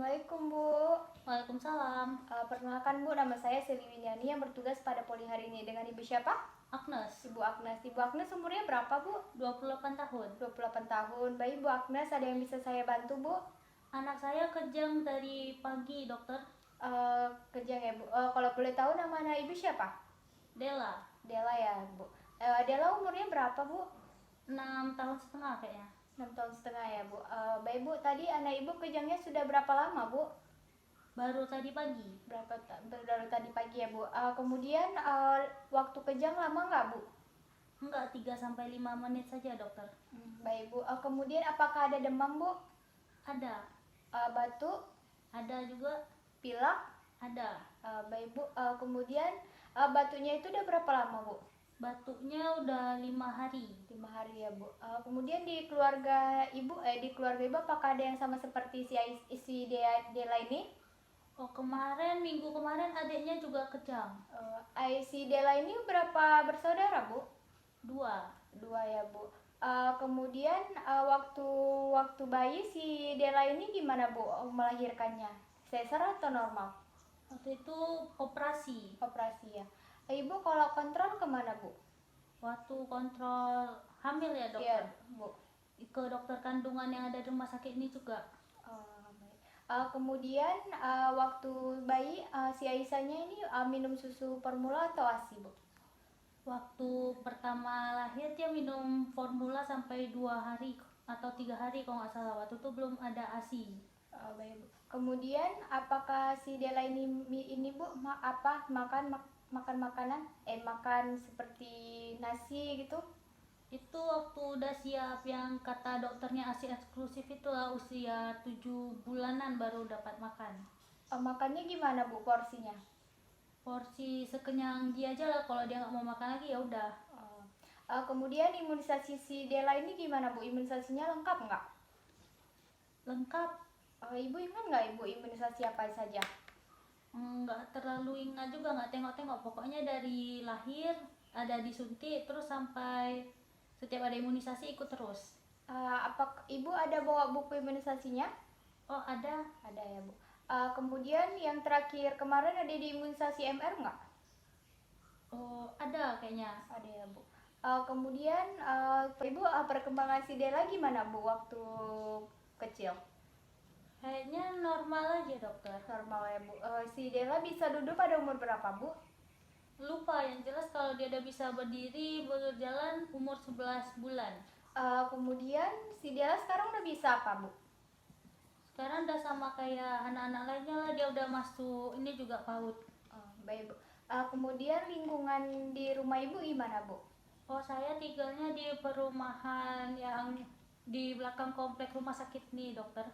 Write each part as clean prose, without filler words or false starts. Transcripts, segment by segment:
Assalamualaikum Bu. Waalaikumsalam. Perkenalkan Bu, nama saya Seli Winiani yang bertugas pada poli hari ini. Dengan Ibu siapa? Agnes, Ibu Agnes. Ibu Agnes umurnya berapa Bu? 28 tahun. 28 tahun. Baik Bu Agnes, ada yang bisa saya bantu Bu? Anak saya kejang dari pagi, dokter. Kejang ya Bu. Kalau boleh tahu nama anak Ibu siapa? Dela, Dela ya Bu. Dela umurnya berapa Bu? 6 tahun setengah kayaknya. 6 tahun setengah ya Bu. Baik Bu, tadi anak Ibu kejangnya sudah berapa lama Bu? Baru tadi pagi. Baru tadi pagi ya Bu. Kemudian waktu kejang lama nggak Bu? Enggak, 3-5 menit saja, dokter. Baik Bu. Kemudian apakah ada demam Bu? Ada. Batuk? Ada juga. Pilek? Ada. Baik Bu. Kemudian batuknya itu udah berapa lama Bu? Batuknya udah 5 hari. 5 hari ya Bu. Kemudian di keluarga Ibu apakah ada yang sama seperti si Dela ini? Oh, minggu kemarin adiknya juga kejang. Si Dela ini berapa bersaudara Bu? 2. 2 ya Bu. Kemudian waktu bayi si Dela ini gimana Bu melahirkannya? Sesar atau normal? Waktu itu operasi. Operasi ya. Ibu kalau kontrol kemana Bu? Waktu kontrol hamil ya, Iya dokter. Bu. Ke dokter kandungan yang ada di rumah sakit ini juga. Baik. Kemudian waktu bayi si Aisyahnya ini minum susu formula atau ASI Bu? Waktu pertama lahir dia minum formula sampai 2 hari atau 3 hari kalau nggak salah. Waktu itu belum ada ASI. Baik Bu. Kemudian apakah si Dela ini Bu makan makanan makan seperti nasi gitu? Itu waktu udah siap yang kata dokternya ASI eksklusif itulah usia 7 bulanan baru dapat makan. Makannya gimana Bu porsinya? Porsi sekenyang dia aja lah, kalau dia nggak mau makan lagi ya udah. Kemudian imunisasi si Dela ini gimana Bu? Imunisasinya lengkap nggak? Lengkap. Ibu ingat nggak Ibu imunisasi apa saja? Nggak terlalu ingat juga, nggak tengok-tengok. Pokoknya dari lahir ada disuntik terus sampai setiap ada imunisasi ikut terus. Ibu ada bawa buku imunisasinya? Oh, ada. Ada ya Bu. Kemudian yang terakhir kemarin ada di imunisasi MR nggak? Oh, ada kayaknya. Ada ya Bu. Kemudian Ibu perkembangan si Dela gimana Bu waktu kecil? Kayaknya normal aja, dokter. Normal ya Bu. Si Dela bisa duduk pada umur berapa Bu? Lupa, yang jelas kalau dia udah bisa berdiri, berjalan umur 11 bulan. Kemudian si Dela sekarang udah bisa apa Bu? Sekarang udah sama kayak anak-anak lainnya lah, dia udah masuk ini juga PAUD. Baik Bu. Kemudian lingkungan di rumah Ibu gimana Bu? Oh, saya tinggalnya di perumahan yang di belakang komplek rumah sakit nih, dokter.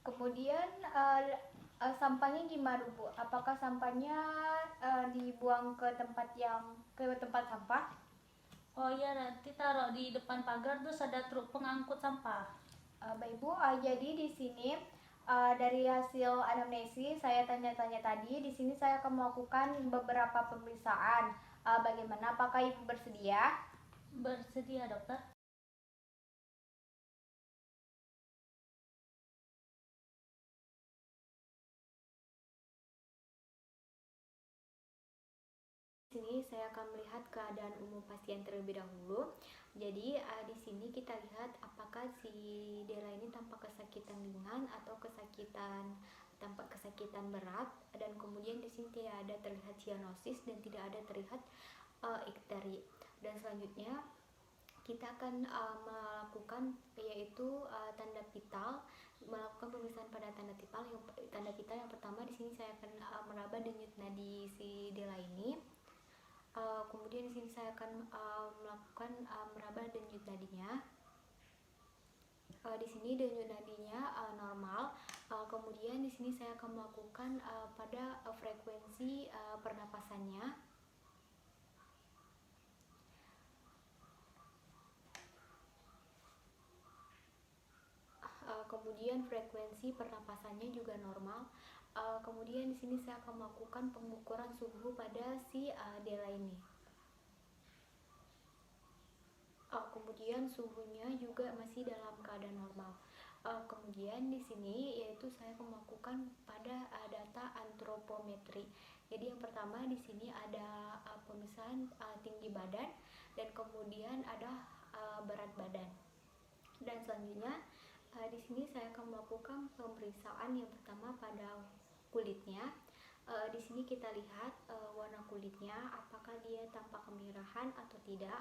Kemudian sampahnya gimana Bu? Apakah sampahnya dibuang ke tempat sampah? Oh iya, nanti taruh di depan pagar terus ada truk pengangkut sampah. Baik Bu, jadi di sini dari hasil anamnesis saya tanya-tanya tadi, di sini saya akan melakukan beberapa pemeriksaan. Bagaimana? Apakah Ibu bersedia? Bersedia, dokter. Sini saya akan melihat keadaan umum pasien terlebih dahulu. Jadi di sini kita lihat apakah si Dela ini tampak kesakitan ringan atau tampak kesakitan berat, dan kemudian di sini tidak ada terlihat cyanosis dan tidak ada terlihat ikteri. Dan selanjutnya kita akan melakukan yaitu tanda vital, melakukan pemeriksaan pada tanda vital yang pertama. Di sini saya akan meraba denyut nadi si Dela ini. Kemudian di sini saya akan melakukan meraba denyut nadinya. Di sini denyut nadinya normal. Kemudian di sini saya akan melakukan pada frekuensi pernapasannya. Kemudian frekuensi pernapasannya juga normal. Kemudian di sini saya akan melakukan pengukuran suhu pada si Dela ini. Kemudian suhunya juga masih dalam keadaan normal. Kemudian di sini yaitu saya melakukan pada data antropometri. Jadi yang pertama di sini ada pemeriksaan tinggi badan dan kemudian ada berat badan. Dan selanjutnya di sini saya akan melakukan pemeriksaan yang pertama pada kulitnya. Di sini kita lihat warna kulitnya, apakah dia tampak kemerahan atau tidak,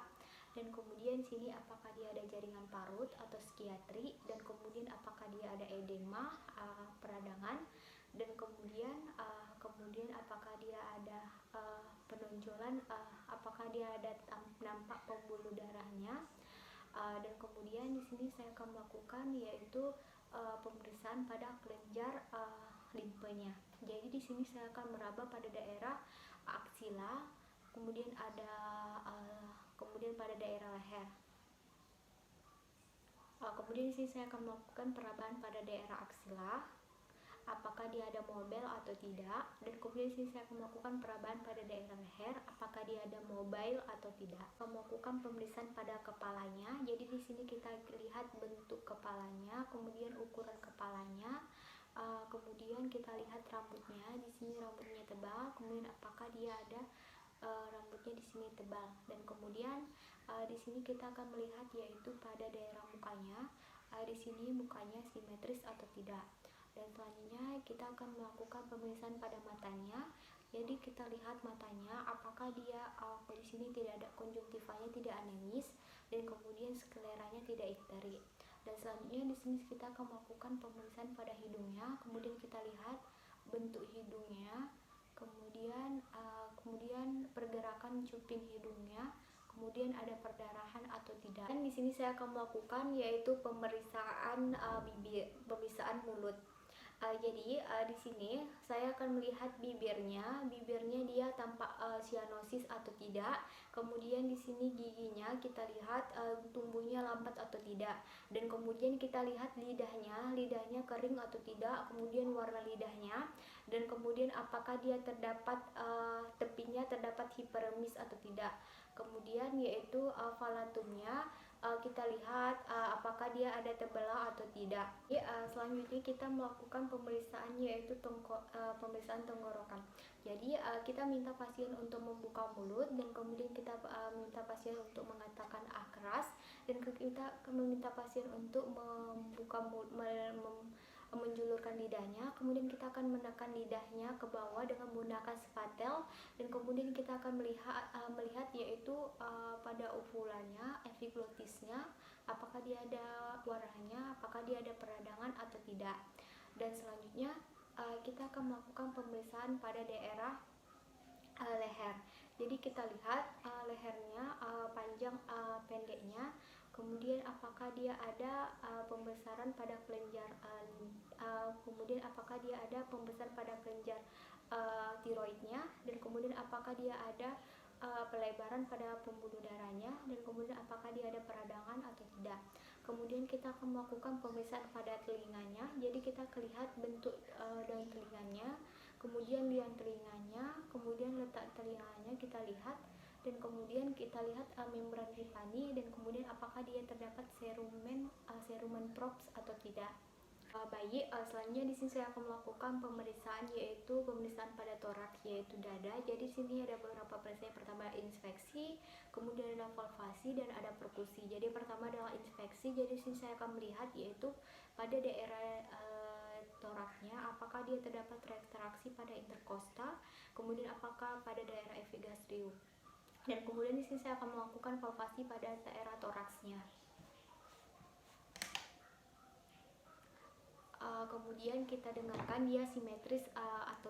dan kemudian sini apakah dia ada jaringan parut atau skiatri, dan kemudian apakah dia ada edema peradangan, dan kemudian apakah dia ada penonjolan, apakah dia ada nampak pembuluh darahnya. Dan kemudian di sini saya akan melakukan yaitu pemeriksaan pada kelenjar limfenya. Jadi di sini saya akan meraba pada daerah aksila, kemudian kemudian pada daerah leher. Kemudian di sini saya akan melakukan perabaan pada daerah aksila, apakah dia ada mobile atau tidak, dan kemudian di sini saya akan melakukan perabaan pada daerah leher, apakah dia ada mobile atau tidak. Melakukan pemeriksaan pada kepalanya. Jadi di sini kita lihat bentuk kepalanya, kemudian ukuran kepalanya, kemudian kita lihat rambutnya. Di sini rambutnya tebal, kemudian apakah dia ada rambutnya di sini tebal, dan kemudian di sini kita akan melihat yaitu pada daerah mukanya. Di sini mukanya simetris atau tidak. Dan selanjutnya kita akan melakukan pemeriksaan pada matanya. Jadi kita lihat matanya, apakah dia di sini tidak ada konjungtivanya, tidak anemis, dan kemudian skleranya tidak ikteri. Dan selanjutnya di sini kita akan melakukan pemeriksaan pada hidungnya. Kemudian kita lihat bentuk hidungnya, kemudian pergerakan cuping hidungnya, kemudian ada perdarahan atau tidak. Dan di sini saya akan melakukan yaitu pemeriksaan bibir, pemeriksaan mulut. Jadi di sini saya akan melihat bibirnya dia tampak sianosis atau tidak. Kemudian di sini giginya kita lihat tumbuhnya lambat atau tidak. Dan kemudian kita lihat lidahnya kering atau tidak. Kemudian warna lidahnya, dan kemudian apakah dia terdapat tepinya terdapat hiperemis atau tidak. Kemudian yaitu palatumnya. Kita lihat apakah dia ada terbelah atau tidak. Selanjutnya kita melakukan pemeriksaan yaitu pemeriksaan tenggorokan. Jadi kita minta pasien untuk membuka mulut, dan kemudian kita minta pasien untuk mengatakan keras, dan kita meminta pasien untuk membuka mulut, menjulurkan lidahnya. Kemudian kita akan menekan lidahnya ke bawah dengan menggunakan spatel, dan kemudian kita akan melihat yaitu pada uvulannya, epiglotisnya, apakah dia ada warnanya, apakah dia ada peradangan atau tidak. Dan selanjutnya kita akan melakukan pemeriksaan pada daerah leher. Jadi kita lihat lehernya, panjang pendeknya, kemudian apakah dia ada pembesaran pada kelenjar kemudian apakah dia ada pembesaran pada kelenjar tiroidnya, dan kemudian apakah dia ada pelebaran pada pembuluh darahnya, dan kemudian apakah dia ada peradangan atau tidak. Kemudian kita akan melakukan pemeriksaan pada telinganya. Jadi kita lihat bentuk daun telinganya, kemudian liang telinganya, kemudian letak telinganya kita lihat, dan kemudian kita lihat membran hipani, dan kemudian apakah dia terdapat serumen props atau tidak. Baik, selanjutnya di sini saya akan melakukan pemeriksaan yaitu pemeriksaan pada toraks yaitu dada. Jadi sini ada beberapa pemeriksaan. Pertama inspeksi, kemudian ada palpasi, dan ada perkusi. Jadi pertama adalah inspeksi. Jadi sini saya akan melihat yaitu pada daerah toraksnya, apakah dia terdapat retraksi pada interkostal, kemudian apakah pada daerah epigastrium. Dan kemudian di sini saya akan melakukan palpasi pada daerah toraksnya. Kemudian kita dengarkan dia simetris atau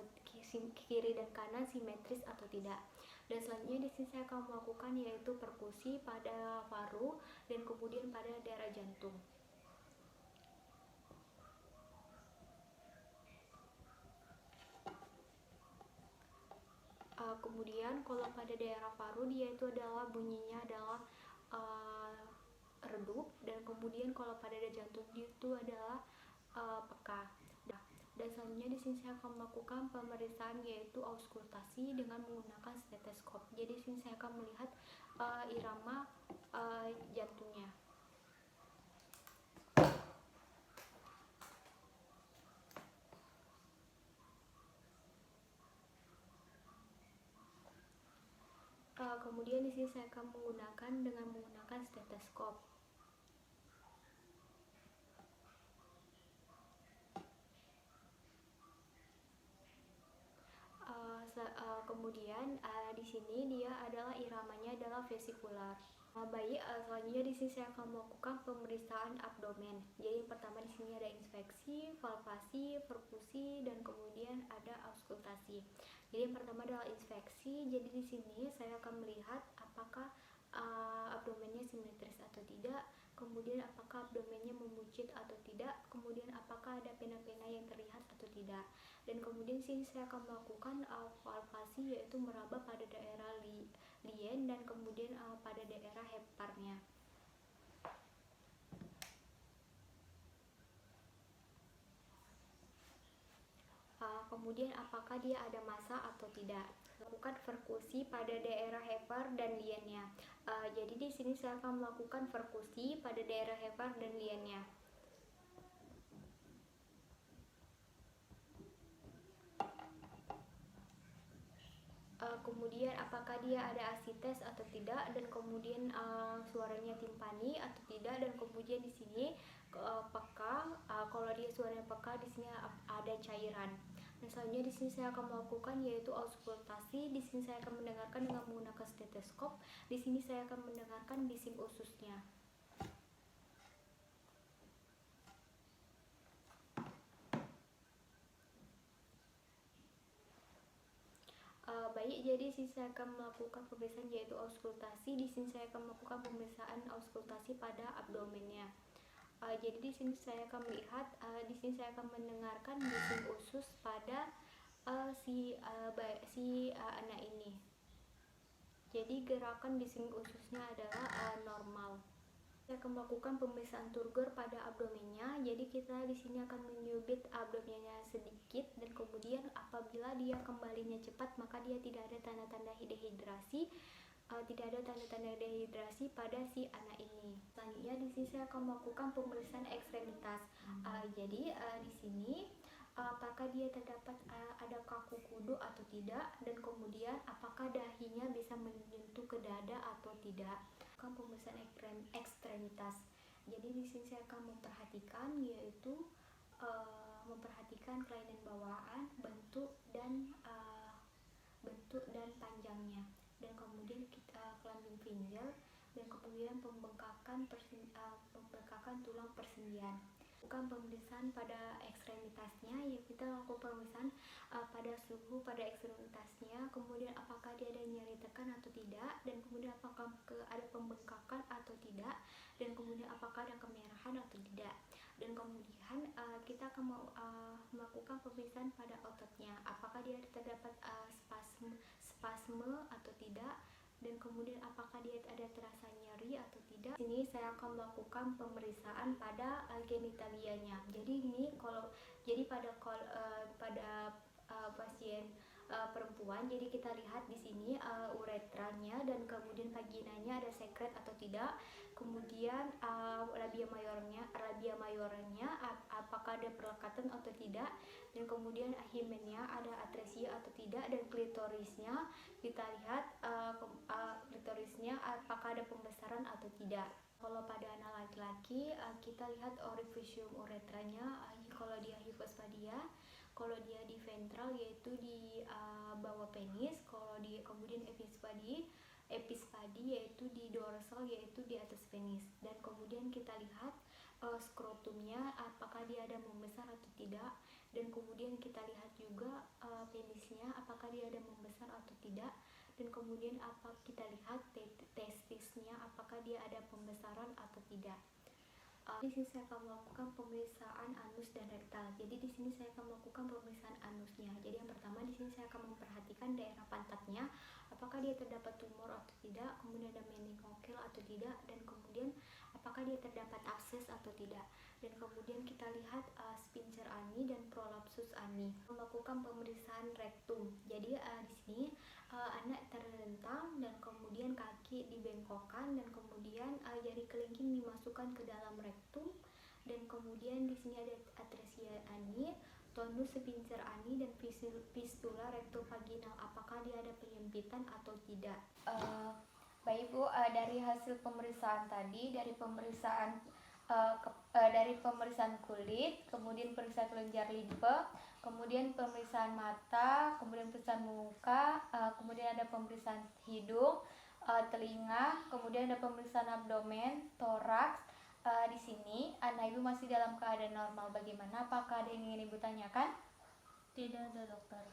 kiri dan kanan simetris atau tidak. Dan selanjutnya di sini saya akan melakukan yaitu perkusi pada paru, dan kemudian pada daerah jantung. Kemudian kalau pada daerah paru dia itu adalah bunyinya adalah redup, dan kemudian kalau pada daerah jantung itu adalah peka. Dan selanjutnya di sini saya akan melakukan pemeriksaan yaitu auskultasi dengan menggunakan stetoskop. Jadi di sini saya akan melihat irama jantungnya. Kemudian di sini saya akan menggunakan stetoskop. Kemudian di sini dia adalah iramanya adalah vesikular. Baik, selanjutnya di sini saya akan melakukan pemeriksaan abdomen. Jadi yang pertama di sini ada inspeksi, palpasi, perkusi, dan kemudian ada auskultasi. Jadi yang pertama adalah inspeksi. Jadi di sini saya akan melihat apakah abdomennya simetris atau tidak, kemudian apakah abdomennya membuncit atau tidak, kemudian apakah ada pena-pena yang terlihat atau tidak. Dan kemudian sini saya akan melakukan palpasi, yaitu meraba pada daerah lien dan kemudian pada daerah hepparnya. Kemudian apakah dia ada massa atau tidak. Lakukan perkusi pada daerah hepar dan liennya. Jadi di sini saya akan melakukan perkusi pada daerah hepar dan liennya. Kemudian apakah dia ada asites atau tidak, dan kemudian suaranya timpani atau tidak, dan kemudian di sini peka. Kalau dia suaranya peka, di sini ada cairan. Dan selanjutnya di sini saya akan melakukan yaitu auskultasi. Di sini saya akan mendengarkan dengan menggunakan stetoskop. Di sini saya akan mendengarkan bising ususnya. Baik, jadi sini saya akan melakukan pemeriksaan yaitu auskultasi. Di sini saya akan melakukan pemeriksaan auskultasi pada abdomennya. Jadi di sini saya akan melihat, di sini saya akan mendengarkan bising usus pada si anak ini. Jadi gerakan bising ususnya adalah normal. Saya akan melakukan pemeriksaan turgor pada abdomennya. Jadi kita di sini akan menyubit abdomennya sedikit, dan kemudian apabila dia kembalinya cepat maka dia tidak ada tanda-tanda dehidrasi. Pada si anak ini. Selanjutnya di sini saya akan melakukan pemeriksaan ekstremitas. Jadi di sini apakah dia terdapat ada kaku kudu atau tidak, dan kemudian apakah dahinya bisa menyentuh ke dada atau tidak. Pemeriksaan ekstremitas. Jadi di sini saya akan memperhatikan yaitu memperhatikan kelainan bawaan, bentuk dan panjangnya, dan kemudian kita clumping finger, dan kemudian pembengkakan tulang persendian. Bukan pemeriksaan pada ekstremitasnya, ya kita lakukan pemeriksaan pada suhu pada ekstremitasnya, kemudian apakah dia ada nyeri tekan atau tidak, dan kemudian apakah ada pembengkakan atau tidak, dan kemudian apakah ada kemerahan atau tidak. Dan kemudian kita akan melakukan pemeriksaan pada ototnya, apakah dia terdapat spasme atau tidak, dan kemudian apakah dia ada terasa nyeri atau tidak. Sini saya akan melakukan pemeriksaan pada genitalianya. Jadi ini pada pasien perempuan, jadi kita lihat di sini uretranya dan kemudian vaginanya ada sekret atau tidak, kemudian labia mayornya apakah ada perlekatan atau tidak, dan kemudian himennya ada atresia atau tidak, dan klitorisnya kita lihat klitorisnya apakah ada pembesaran atau tidak. Kalau pada anak laki-laki kita lihat orifisium uretranya, kalau dia hipospadia, kalau dia di ventral yaitu di bawah penis, kalau dia kemudian epispadi yaitu di dorsal yaitu di atas penis, dan kemudian kita lihat skrotumnya apakah dia ada membesar atau tidak, dan kemudian kita lihat juga penisnya apakah dia ada membesar atau tidak, dan kemudian kita lihat testisnya apakah dia ada pembesaran atau tidak. Di sini saya akan melakukan pemeriksaan anus dan rektal. Jadi di sini saya akan melakukan pemeriksaan anusnya. Jadi yang pertama di sini saya akan memperhatikan daerah pantatnya, apakah dia terdapat tumor atau tidak, kemudian ada meningokel atau tidak, dan kemudian apakah dia terdapat abses atau tidak. Dan kemudian kita lihat sphincter ani dan prolapsus ani. Melakukan pemeriksaan rektum. Jadi di sini anak terlentang, dan kemudian kaki dibengkokkan, dan kemudian jari kelingking dimasukkan ke dalam rektum, dan kemudian di sini ada atresia ani, tonus sepincir ani dan fistula rektovaginal, apakah dia ada penyempitan atau tidak? Baik Bu, dari hasil pemeriksaan tadi, dari pemeriksaan kulit, kemudian pemeriksaan kelenjar limfe, kemudian pemeriksaan mata, kemudian pemeriksaan muka, kemudian ada pemeriksaan hidung, telinga, kemudian ada pemeriksaan abdomen, toraks. Di sini anak ibu masih dalam keadaan normal. Bagaimana? Apakah ada yang ingin ibu tanyakan? Tidak ada dokter.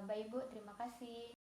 Baik Bu, terima kasih.